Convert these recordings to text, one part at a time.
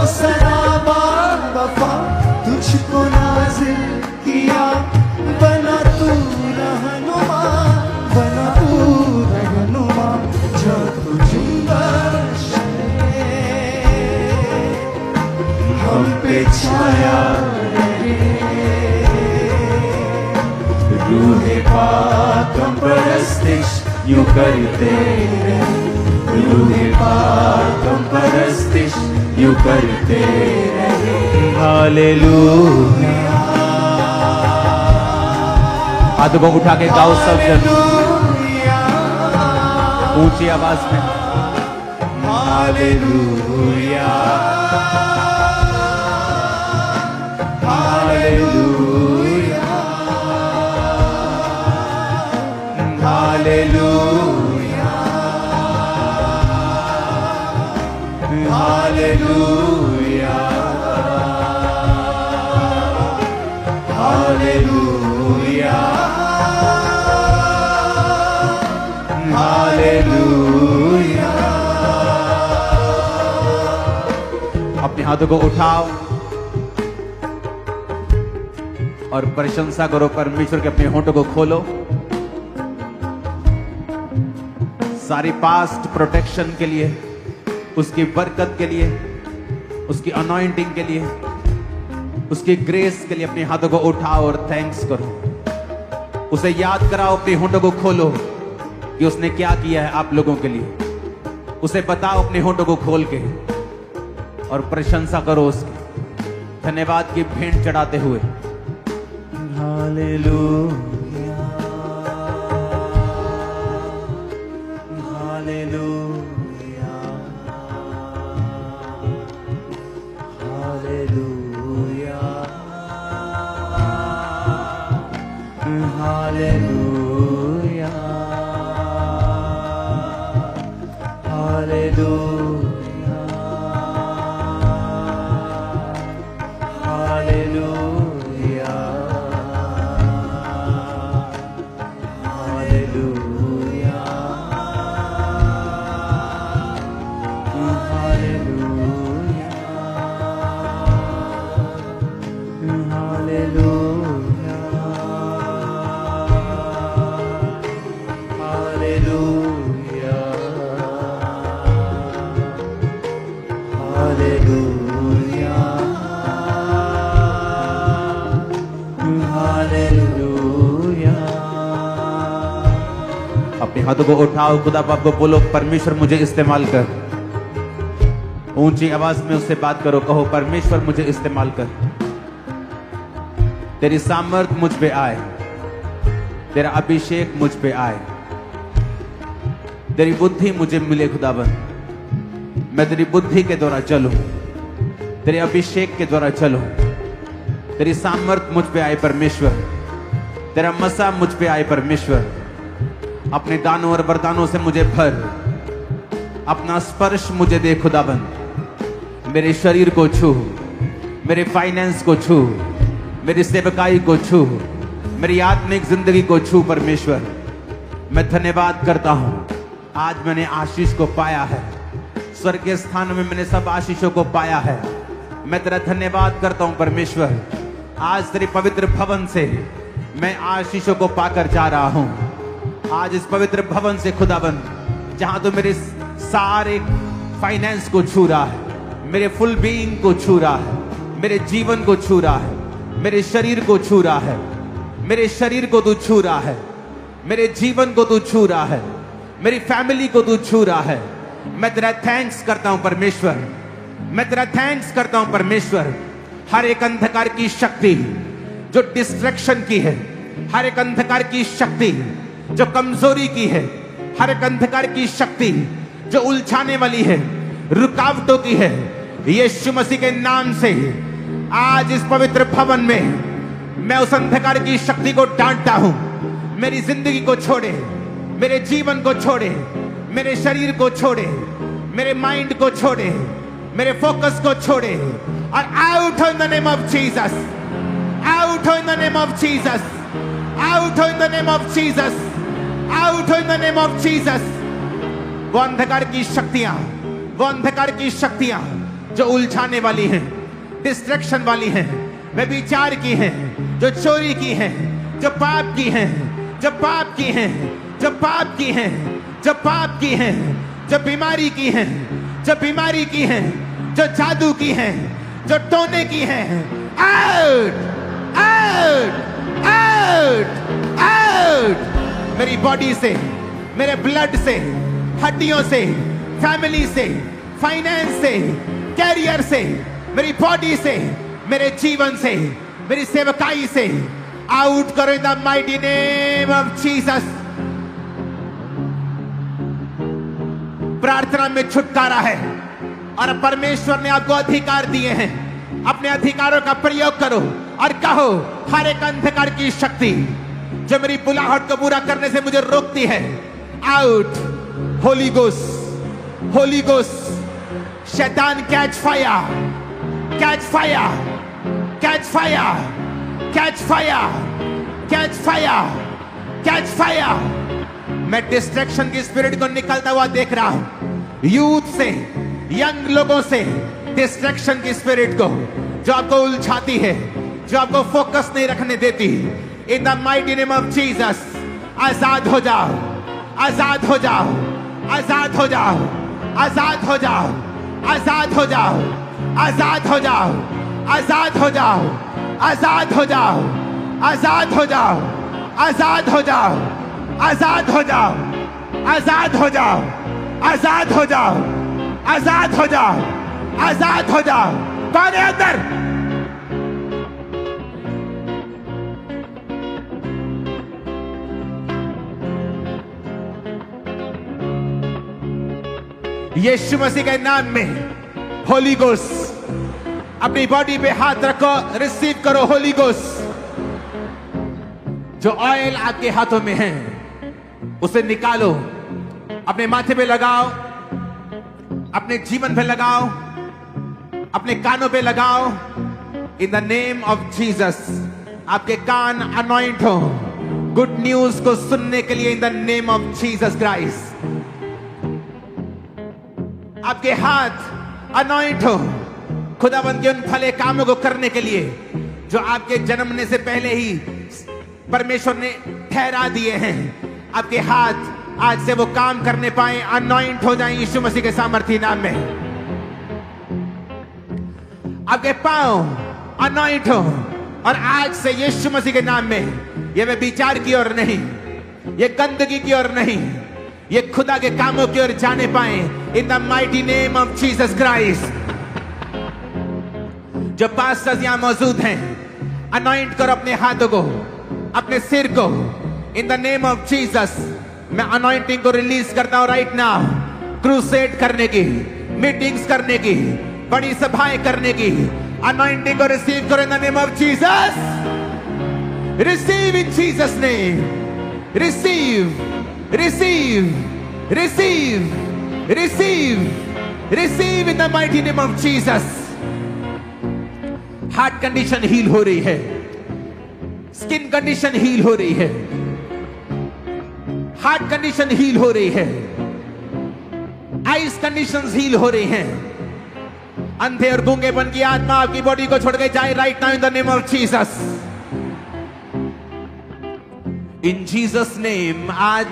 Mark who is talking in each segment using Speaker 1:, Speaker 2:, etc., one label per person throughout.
Speaker 1: सराबा वफा तुझको नाज़िल किया, बना तू रहनुमा, बना तू रहनुमा, जो तू जुम्बश हम पे छाया रूहे पाक हम परस्तिश यूं करते रहे, रूहे पाक हम परस्तिश यूं करते रहे। हालेलुया।
Speaker 2: हाथों को उठा के गाओ सब जन ऊंची आवाज में।
Speaker 1: Hallelujah hallelujah hallelujah hallelujah hallelujah hallelujah.
Speaker 2: अपने हाथों को उठाओ और प्रशंसा करो परमेश्वर के। अपने होठों को खोलो। सारी पास्ट प्रोटेक्शन के लिए, उसकी बरकत के लिए, उसकी अनॉइंटिंग के लिए, उसकी ग्रेस के लिए अपने हाथों को उठाओ और थैंक्स करो। उसे याद कराओ। अपने होठों को खोलो कि उसने क्या किया है आप लोगों के लिए। उसे बताओ अपने होठों को खोल के और प्रशंसा करो उसकी, धन्यवाद की भेंट चढ़ाते हुए।
Speaker 1: Hallelujah hallelujah hallelujah hallelujah hallelujah hallelujah hallelujah hallelujah hallelujah hallelujah hallelujah hallelujah.
Speaker 2: अपने हाथों को उठाओ। खुदा बाप को बोलो परमेश्वर मुझे इस्तेमाल कर। ऊंची आवाज में उससे बात करो। कहो परमेश्वर मुझे इस्तेमाल कर। तेरी सामर्थ मुझ पे आए, तेरा अभिषेक मुझ पे आए, तेरी बुद्धि मुझे मिले खुदावन। मैं तेरी बुद्धि के द्वारा चलूं, तेरे अभिषेक के द्वारा चलूं। तेरी सामर्थ मुझ पे आए परमेश्वर, तेरा मसा मुझ पे आए परमेश्वर। अपने दानों और वरदानों से मुझे भर। अपना स्पर्श मुझे दे खुदावन। मेरे शरीर को छू, मेरे फाइनेंस को छू, मेरी सेवकाई को छू, मेरी आत्मिक जिंदगी को छू परमेश्वर। मैं धन्यवाद करता हूं। आज मैंने आशीष को पाया है। स्वर्गीय स्थानों में मैंने सब आशीषों को पाया है। मैं तेरा धन्यवाद करता हूं परमेश्वर। आज तेरे पवित्र भवन से मैं आशीषों को पाकर जा रहा हूं। आज इस पवित्र भवन से खुदावन, जहां तो मेरे सारे फाइनेंस को छू रहा है, मेरे फुल बीइंग को छू रहा है, मेरे जीवन को छू रहा है, मेरे शरीर को छू रहा है, मेरे शरीर को तू छू रहा है, मेरे जीवन को तू छू रहा है, मेरी फैमिली को तू छू रहा है। मैं तेरा थैंक्स करता हूं परमेश्वर। मैं तेरा थैंक्स करता हूं परमेश्वर। हर एक अंधकार की शक्ति जो डिस्ट्रैक्शन की है, हर एक अंधकार की शक्ति जो कमजोरी की है, हर एक अंधकार की शक्ति जो उलझाने वाली है, रुकावटों की है, यीशु मसीह के नाम से आज इस पवित्र भवन में मैं उस अंधकार की शक्ति को डांटता हूं। मेरी जिंदगी को छोड़े, मेरे जीवन को छोड़े, मेरे शरीर को छोड़े, मेरे माइंड को छोड़े, मेरे फोकस को छोड़े और out in the name of Jesus, out in the name of Jesus, out in the name of Jesus, out in the name of Jesus. वो अंधकार की शक्तियां, वो अंधकार की शक्तियां, जो उलझाने वाली हैं, डिस्ट्रैक्शन वाली हैं, व्यभिचार की हैं, जो चोरी की हैं, जो पाप की हैं, जो पाप की हैं, जो पाप की हैं, जो पाप की हैं, जो बीमारी की हैं, जो बीमारी की हैं, जो जादू की हैं, जो टोने की हैं, आउट आउट आउट आउट मेरी बॉडी से, मेरे ब्लड से, हड्डियों से, फैमिली से, फाइनेंस से, कैरियर से, मेरी बॉडी से, मेरे जीवन से, मेरी सेवकाई से आउट करो in the mighty name of Jesus. प्रार्थना में छुटकारा है और परमेश्वर ने आपको अधिकार दिए हैं। अपने अधिकारों का प्रयोग करो और कहो, हर एक अंधकार की शक्ति जो मेरी बुलाहट को पूरा करने से मुझे रोकती है, out. Holy ghost, holy ghost, शैतान catch fire, catch fire, catch fire, catch fire, catch fire, catch fire. मैं डिस्ट्रैक्शन की स्पिरिट को निकलता हुआ देख रहा हूं, यूथ से, यंग लोगों से डिस्ट्रैक्शन की स्पिरिट को, जो आपको उलझाती है, जो आपको फोकस नहीं रखने देती, in the mighty name of Jesus आजाद हो जाओ, आजाद हो जाओ, आजाद हो जाओ, आजाद हो जाओ, आजाद हो जाओ, आजाद हो जाओ, आजाद हो जाओ, आजाद हो जाओ, आजाद हो जाओ, आजाद हो जाओ, आजाद हो जाओ, आजाद हो जाओ, आजाद हो जाओ, आजाद हो जाओ, आजाद हो जाओ। कौन है अंदर? यीशु मसीह के नाम में होली गोस्ट, अपनी बॉडी पे हाथ रखो, रिसीव करो होली गोस्ट। जो ऑयल आपके हाथों में है उसे निकालो, अपने माथे पे लगाओ, अपने जीवन पे लगाओ, अपने कानों पे लगाओ। इन द नेम ऑफ जीसस आपके कान अनॉइंट हो गुड न्यूज को सुनने के लिए। इन the name of Jesus Christ आपके हाथ अनॉइंट हो खुदावंद के उन भले कामों को करने के लिए जो आपके जन्मने से पहले ही परमेश्वर ने ठहरा दिए हैं। आपके हाथ आज से वो काम करने पाए, अनॉइंट हो जाएं यीशु मसीह के सामर्थी नाम में। आपके पांव अनॉइंट हो और आज से यीशु मसीह के नाम में ये व्यभिचार की ओर नहीं, ये गंदगी की ओर नहीं, ये खुदा के कामों की ओर जाने पाए। इन the mighty name of Jesus Christ. जो पास्टर्स यहां मौजूद हैं, अनॉइंट करो अपने हाथों को, अपने सिर को। इन द नेम ऑफ जीसस मैं अनॉइंटिंग को रिलीज करता हूं राइट नाउ। क्रूसेड करने की, मीटिंग्स करने की, बड़ी सभाएं करने की अनॉइंटिंग को रिसीव करो in the name of Jesus. Receive in Jesus name, receive, receive, receive, receive, receive in the mighty name of Jesus. Heart condition heal हो रही है, स्किन कंडीशन हील हो रही है, हार्ट कंडीशन हील हो रही है, आइज कंडीशंस हील हो रही हैं। अंधे और गूंगेपन की आत्मा आपकी बॉडी को छोड़ के जाए right now in the name of Jesus. In Jesus name आज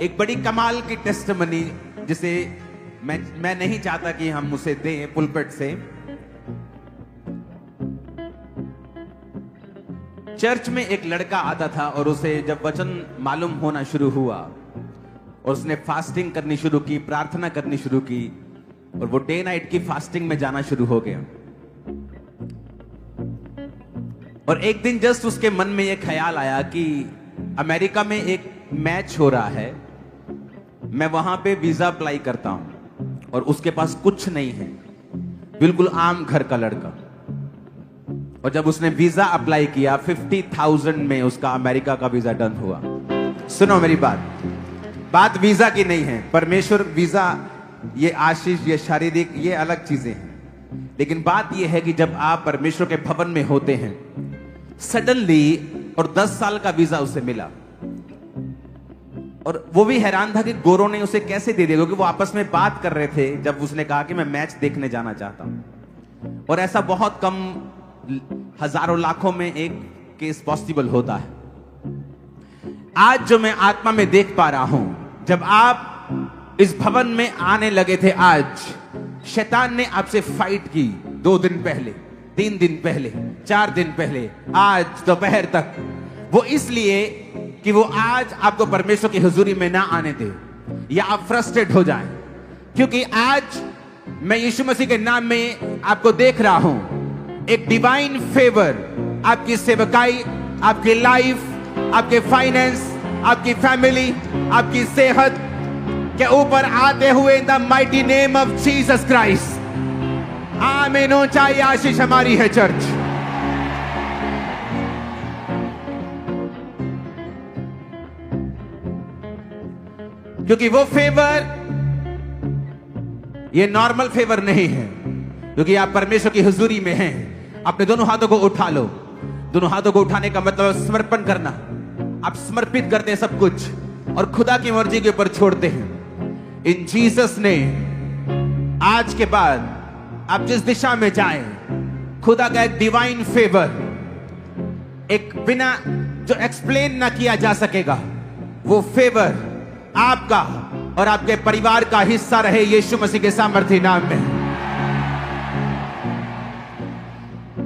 Speaker 2: एक बड़ी कमाल की टेस्टिमनी जिसे मैं नहीं चाहता कि हम उसे दें पुलपिट से। चर्च में एक लड़का आता था और उसे जब वचन मालूम होना शुरू हुआ और उसने फास्टिंग करनी शुरू की, प्रार्थना करनी शुरू की और वो डे नाइट की फास्टिंग में जाना शुरू हो गया। और एक दिन जस्ट उसके मन में यह ख्याल आया कि अमेरिका में एक मैच हो रहा है, मैं वहां पे वीजा अप्लाई करता हूं और उसके पास कुछ नहीं है, बिल्कुल आम घर का लड़का। और जब उसने वीजा अप्लाई किया 50,000 में उसका अमेरिका का वीजा डन हुआ। सुनो मेरी बात वीजा की नहीं है। परमेश्वर वीजा, ये आशीष, ये शारीरिक, ये अलग चीजें हैं, लेकिन बात ये है कि जब आप परमेश्वर के भवन में होते हैं सडनली, और 10 साल का वीजा उसे मिला और वो भी हैरान था कि गोरों ने उसे कैसे दे दिया, क्योंकि वो आपस में बात कर रहे थे जब उसने कहा कि मैं मैच देखने जाना चाहता हूं। और ऐसा बहुत कम, हजारों लाखों में एक केस पॉसिबल होता है। आज जो मैं आत्मा में देख पा रहा हूं, जब आप इस भवन में आने लगे थे, आज शैतान ने आपसे फाइट की 2 दिन पहले, 3 दिन पहले, 4 दिन पहले, आज दोपहर तक। वो इसलिए कि वो आज आपको परमेश्वर की हुजूरी में ना आने दे, या आप फ्रस्ट्रेट हो जाएं। क्योंकि आज मैं यीशु मसीह के नाम में आपको देख रहा हूं, एक डिवाइन फेवर आपकी सेवकाई, आपकी लाइफ, आपके फाइनेंस, आपकी फैमिली, आपकी सेहत के ऊपर आते हुए इन the mighty name of Jesus Christ. आमीन। ऊंचाई आशीष हमारी है चर्च। क्योंकि वो फेवर ये नॉर्मल फेवर नहीं है, क्योंकि आप परमेश्वर की हुजूरी में हैं। अपने दोनों हाथों को उठा लो। दोनों हाथों को उठाने का मतलब समर्पण करना। आप समर्पित करते हैं सब कुछ और खुदा की मर्जी के ऊपर छोड़ते हैं। इन जीसस ने आज के बाद आप जिस दिशा में जाएं, खुदा का एक डिवाइन फेवर, एक बिना जो एक्सप्लेन ना किया जा सकेगा, वो फेवर आपका और आपके परिवार का हिस्सा रहे यीशु मसीह के सामर्थी नाम में।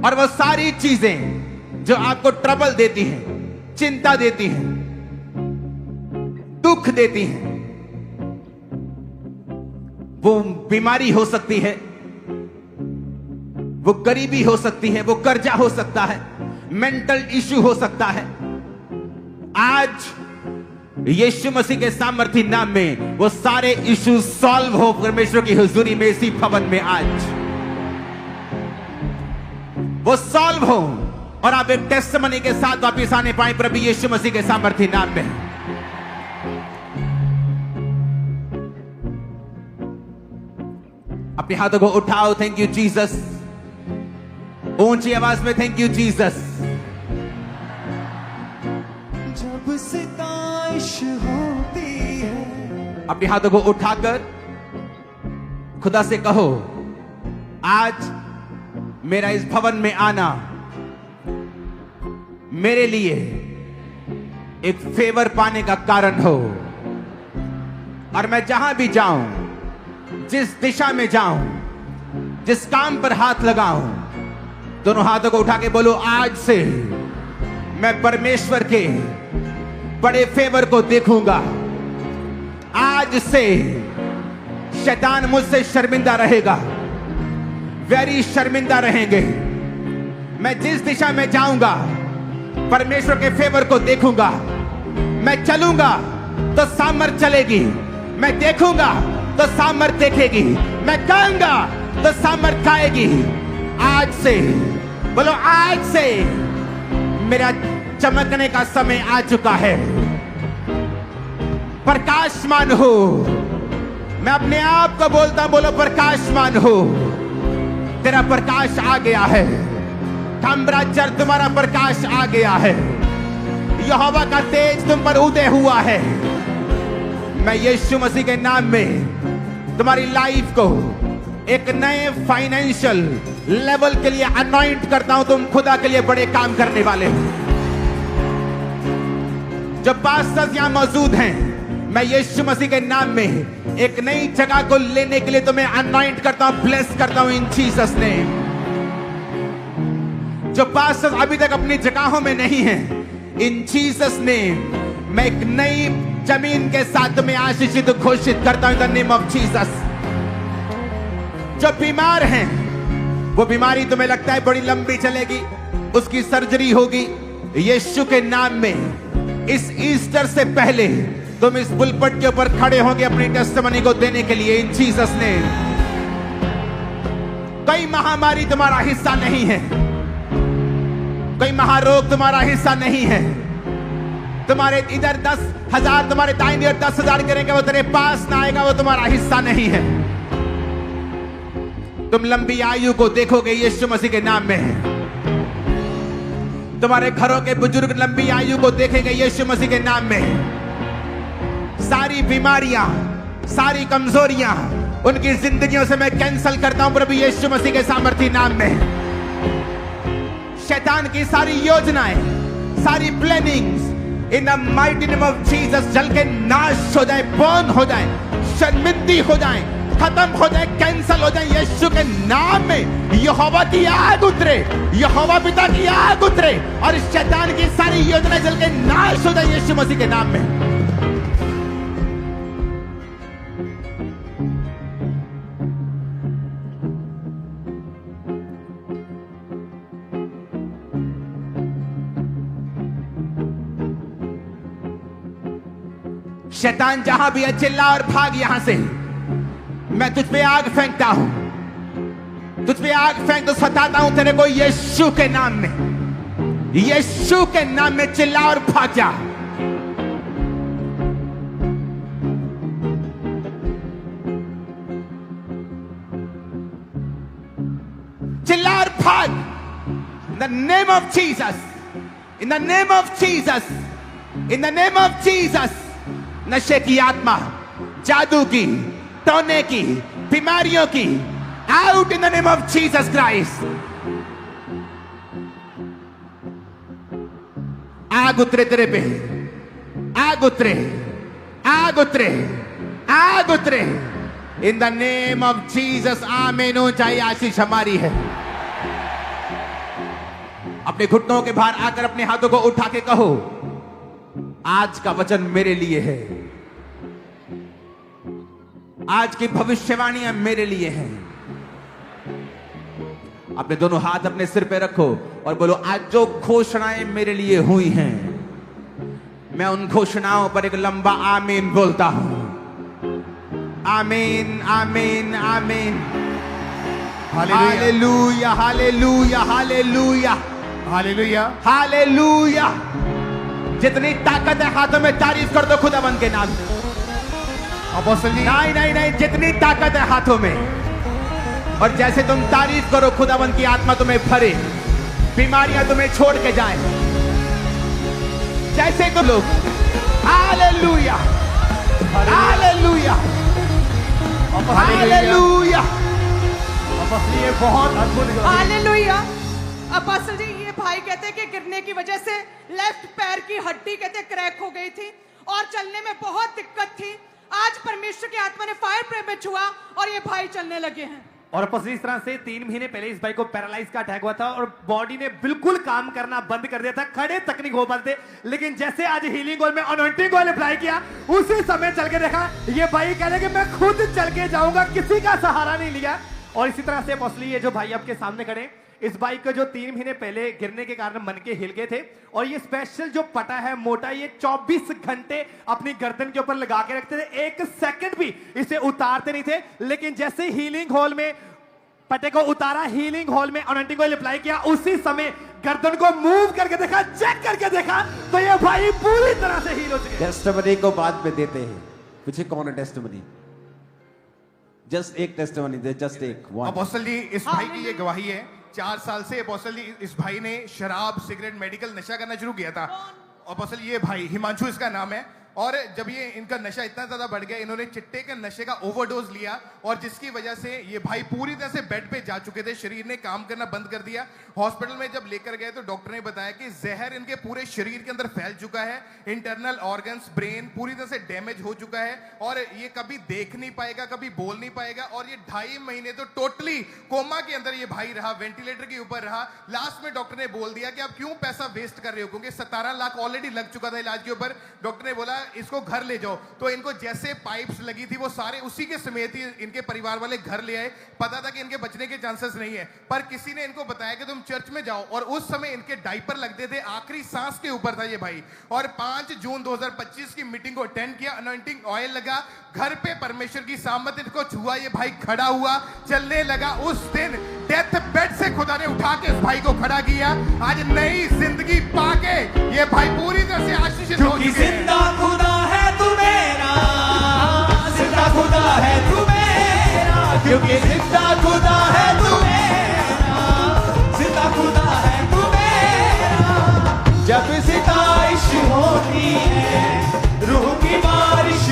Speaker 2: और वो सारी चीजें जो आपको ट्रबल देती हैं, चिंता देती हैं, दुख देती हैं, वो बीमारी हो सकती है, वो गरीबी हो सकती है, वो कर्जा हो सकता है, मेंटल इश्यू हो सकता है, आज यीशु मसीह के सामर्थी नाम में वो सारे इश्यू सॉल्व हो परमेश्वर की हुजूरी में, इसी भवन में आज वो सॉल्व हो और आप एक टेस्टिमनी के साथ वापस आने पाए प्रभु यीशु मसीह के सामर्थी नाम में। अपने हाथों को उठाओ। Thank you Jesus. ऊंची आवाज में थैंक यू जीसस।
Speaker 1: जब सिताइश होती है,
Speaker 2: अपने हाथों को उठाकर खुदा से कहो, आज मेरा इस भवन में आना मेरे लिए एक फेवर पाने का कारण हो, और मैं जहां भी जाऊं, जिस दिशा में जाऊं, जिस काम पर हाथ लगाऊं, दोनों हाथों को उठा के बोलो, आज से मैं परमेश्वर के बड़े फेवर को देखूंगा। आज से शैतान मुझसे शर्मिंदा रहेगा, वेरी शर्मिंदा रहेंगे। मैं जिस दिशा में जाऊंगा परमेश्वर के फेवर को देखूंगा। मैं चलूंगा तो सामर्थ चलेगी, मैं देखूंगा तो सामर्थ देखेगी, मैं गाऊंगा तो सामर्थ गाएगी। आज से बोलो, आज से मेरा चमकने का समय आ चुका है। प्रकाशमान हो। मैं अपने आप को बोलता हूं, बोलो प्रकाशमान हो। तेरा प्रकाश आ गया है। खम्बराचर, तुम्हारा प्रकाश आ गया है। यहोवा का तेज तुम पर उदय हुआ है। मैं यीशु मसीह के नाम में तुम्हारी लाइफ को एक नए फाइनेंशियल लेवल के लिए अनॉइंट करता हूं। तुम खुदा के लिए बड़े काम करने वाले हो। जो पास्टर्स यहां मौजूद हैं, मैं यीशु मसीह के नाम में एक नई जगह को लेने के लिए तुम्हें अनॉइंट करता हूं, ब्लेस करता हूं इन जीसस नेम। जो पास्टर्स अभी तक अपनी जगहों में नहीं हैं, इन जीसस नेम मैं एक नई जमीन के साथ तुम्हें आशीषित घोषित करता हूं इन द नेम ऑफ जीसस। जो बीमार हैं, वो बीमारी तुम्हें लगता है बड़ी लंबी चलेगी, उसकी सर्जरी होगी। यीशु के नाम में इस ईस्टर से पहले तुम इस पुलपट के ऊपर खड़े होंगे अपनी टेस्टिमनी को देने के लिए इन जीसस नेम। कोई महामारी तुम्हारा हिस्सा नहीं है, कोई महारोग तुम्हारा हिस्सा नहीं है। तुम्हारे इधर 10,000 तुम्हारे दाहिनी ओर 10,000 करेंगे, वो तेरे पास ना आएगा, वो तुम्हारा हिस्सा नहीं है। तुम लंबी आयु को देखोगे यीशु मसीह के नाम में। तुम्हारे घरों के बुजुर्ग लंबी आयु को देखेंगे यीशु मसीह के नाम में। सारी बीमारियां, सारी कमजोरियां उनकी जिंदगियों से मैं कैंसल करता हूं प्रभु यीशु मसीह के सामर्थी नाम में। शैतान की सारी योजनाएं, सारी plannings in the mighty name of Jesus जल के नाश हो जाए, बर्न हो जाए, शर्मिंदी हो जाए, खत्म हो जाए, कैंसल हो जाए यीशु के नाम में। यहोवा की आग उतरे, यहोवा पिता की आग उतरे और शैतान की सारी योजना जल के नाश हो जाए यीशु मसीह के नाम में। शैतान जहां भी है चिल्ला और भाग यहां से। मैं तुझ पे आग फेंकता हूं, तुझ पे आग फेंक तो सताता हूं तेरे को यीशु के नाम में, यीशु के नाम में चिल्ला और भाग जा। चिल्ला और भाग। इन the name of Jesus, in the name of Jesus, in the name of Jesus. नशे की आत्मा, जादू की, टोने की, बीमारियों की, out in the name of Jesus Christ. आग उतरे तेरे पे, आग उतरे, आग उतरे, आग उतरे इन द नेम ऑफ जीसस। आमीन हो जाए, आशीष हमारी है। अपने घुटनों के बाहर आकर अपने हाथों को उठा के कहो, आज का वचन मेरे लिए है, आज की भविष्यवाणियां मेरे लिए हैं। अपने दोनों हाथ अपने सिर पे रखो और बोलो, आज जो घोषणाएं मेरे लिए हुई हैं, मैं उन घोषणाओं पर एक लंबा आमीन बोलता हूं। आमीन, आमीन, आमीन। Hallelujah, hallelujah, hallelujah, hallelujah, hallelujah. जितनी ताकत है हाथों में तारीफ कर दो खुदावंद के नाम में। नहीं नहीं नहीं, जितनी ताकत है हाथों में, और जैसे तुम तारीफ करो खुदावंद की आत्मा तुम्हें भरे, बीमारियां तुम्हें छोड़ के जाए, जैसे तुम लोग। Hallelujah, hallelujah, hallelujah.
Speaker 1: ये बहुत अद्भुत।
Speaker 3: हालेलुया। अपोस्टल जी, ये भाई कहते हैं कि गिरने की वजह से लेफ्ट पैर की हड्डी कहते क्रैक हो गई थी और चलने में बहुत दिक्कत थी। आज परमेश्वर की आत्मा ने फायर प्रे में छुआ और ये भाई चलने लगे हैं।
Speaker 1: और अपोस्टल इस तरह से 3 महीने पहले इस भाई को पैरालाइज का अटैक हुआ था और बॉडी ने बिल्कुल काम करना बंद कर दिया था, खड़े तक नहीं हो पाते। लेकिन जैसे आज हीलिंग ऑयल में अनॉइंटिंग ऑयल अप्लाई किया, उसी समय चल के देखा। ये भाई कह रहे कि मैं खुद चल के जाऊंगा, किसी का सहारा नहीं लिया। और इसी तरह से अपोस्टल ये जो भाई आपके सामने खड़े, इस बाइक को जो 3 महीने पहले गिरने के कारण मन के हिल गए थे, और ये स्पेशल जो पटा है मोटा, ये 24 घंटे अपनी गर्दन के ऊपर लगा के रखते थे, 1 सेकंड भी इसे उतारते नहीं थे। लेकिन जैसे हीलिंग हॉल में पटे को उतारा, हीलिंग हॉल में अनॉइंटिंग ऑयल अप्लाई किया, उसी समय गर्दन को मूव करके देखा, चेक करके देखा, तो ये भाई पूरी तरह से हील हो चुके।
Speaker 2: टेस्टिमनी को बाद में देते हैं। पीछे कौन है टेस्टिमनी? जस्ट एक टेस्टिमनी दे, जस्ट एक वन।
Speaker 4: अपोस्टल जी, इस भाई की ये गवाही है। 4 साल से अपोस्टल जी इस भाई ने शराब, सिगरेट, मेडिकल नशा करना शुरू किया था। अपोस्टल ये भाई हिमांशु इसका नाम है, और जब ये इनका नशा इतना ज्यादा बढ़ गया, इन्होंने चिट्टे के नशे का ओवरडोज लिया, और जिसकी वजह से ये भाई पूरी तरह से बेड पे जा चुके थे, शरीर ने काम करना बंद कर दिया। हॉस्पिटल में जब लेकर गए तो डॉक्टर ने बताया कि जहर इनके पूरे शरीर के अंदर फैल चुका है, इंटरनल ऑर्गन्स, ब्रेन पूरी तरह से डैमेज हो चुका है, और ये कभी देख नहीं पाएगा, कभी बोल नहीं पाएगा, और ये 2.5 महीने तो टोटली कोमा के अंदर ये भाई रहा, वेंटिलेटर के ऊपर रहा। लास्ट में डॉक्टर ने बोल दिया कि आप क्यों पैसा वेस्ट कर रहे हो, क्योंकि 17 लाख ऑलरेडी लग चुका था इलाज के ऊपर। डॉक्टर ने बोला इसको घर ले जाओ, तो इनको जैसे पाइप्स लगी थी वो सारे उसी के समेत ही इनके परिवार वाले घर ले आए। पता था कि इनके बचने के चांसेस नहीं है, पर किसी ने इनको बताया कि तुम चर्च में जाओ, और उस समय इनके डायपर लगते थे, आखिरी सांस के ऊपर था ये भाई। और 5 जून 2025 की मीटिंग को अटेंड किया, अनॉइंटिंग ऑयल लगा, घर पे परमेश्वर की सामर्थ इनको छुआ, ये भाई खड़ा हुआ, चलने लगा। उस दिन डेथ बेड से खुदा ने उठा के इस भाई को खड़ा किया। आज नई जिंदगी पाके ये भाई पूरी तरह से आशीषित हो चुके हैं।
Speaker 1: जिंदा खुदा है तू मेरा, जिंदा खुदा है तू मेरा, क्योंकि जिंदा खुदा है तू मेरा, जिंदा खुदा है तू मेरा। जब सिताइश होती है, रूह की बारिश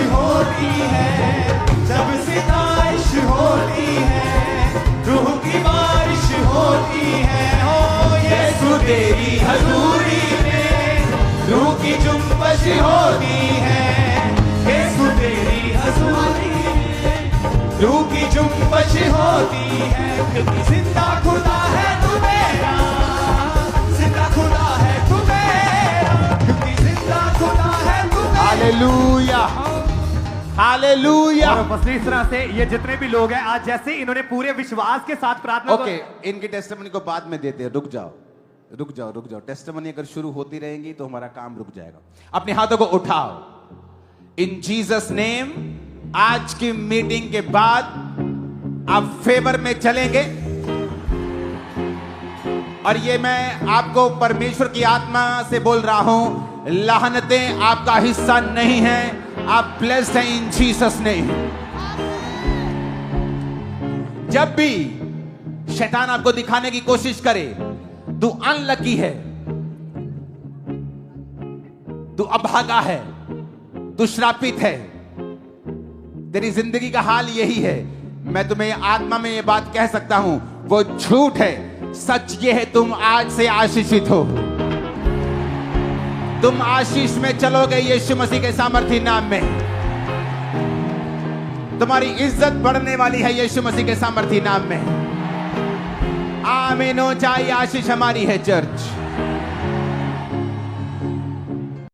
Speaker 2: जुम्बश होती है, यीशु तेरी हजूरी रूह की जुम्बश होती है, क्योंकि जिंदा खुदा है तू मेरा, जिंदा खुदा है तू मेरा, क्योंकि जिंदा खुदा है तू मेरा। Hallelujah, hallelujah.
Speaker 1: और बस इस तरह से ये जितने भी लोग हैं आज जैसे इन्होंने पूरे विश्वास के साथ प्रार्थना
Speaker 2: ओके, इनकी टेस्टिमनी को बाद में देते हैं। रुक जाओ, रुक जाओ, रुक जाओ। टेस्टिमनी अगर शुरू होती रहेंगी तो हमारा काम रुक जाएगा। अपने हाथों को उठाओ इन जीसस नेम। आज की मीटिंग के बाद आप फेवर में चलेंगे, और ये मैं आपको परमेश्वर की आत्मा से बोल रहा हूं, लानतें आपका हिस्सा नहीं है, आप ब्लेस्ड हैं इन जीसस नेम। जब भी शैतान आपको दिखाने की कोशिश करे तू अनलकी है, तू अभागा है, तू श्रापित है, तेरी जिंदगी का हाल यही है, मैं तुम्हें आत्मा में ये बात कह सकता हूं, वो झूठ है। सच ये है, तुम आज से आशीषित हो, तुम आशीष में चलोगे यीशु मसीह के सामर्थी नाम में। तुम्हारी इज्जत बढ़ने वाली है यीशु मसीह के सामर्थी नाम में। आमीन हो जाए, आशीष हमारी है चर्च।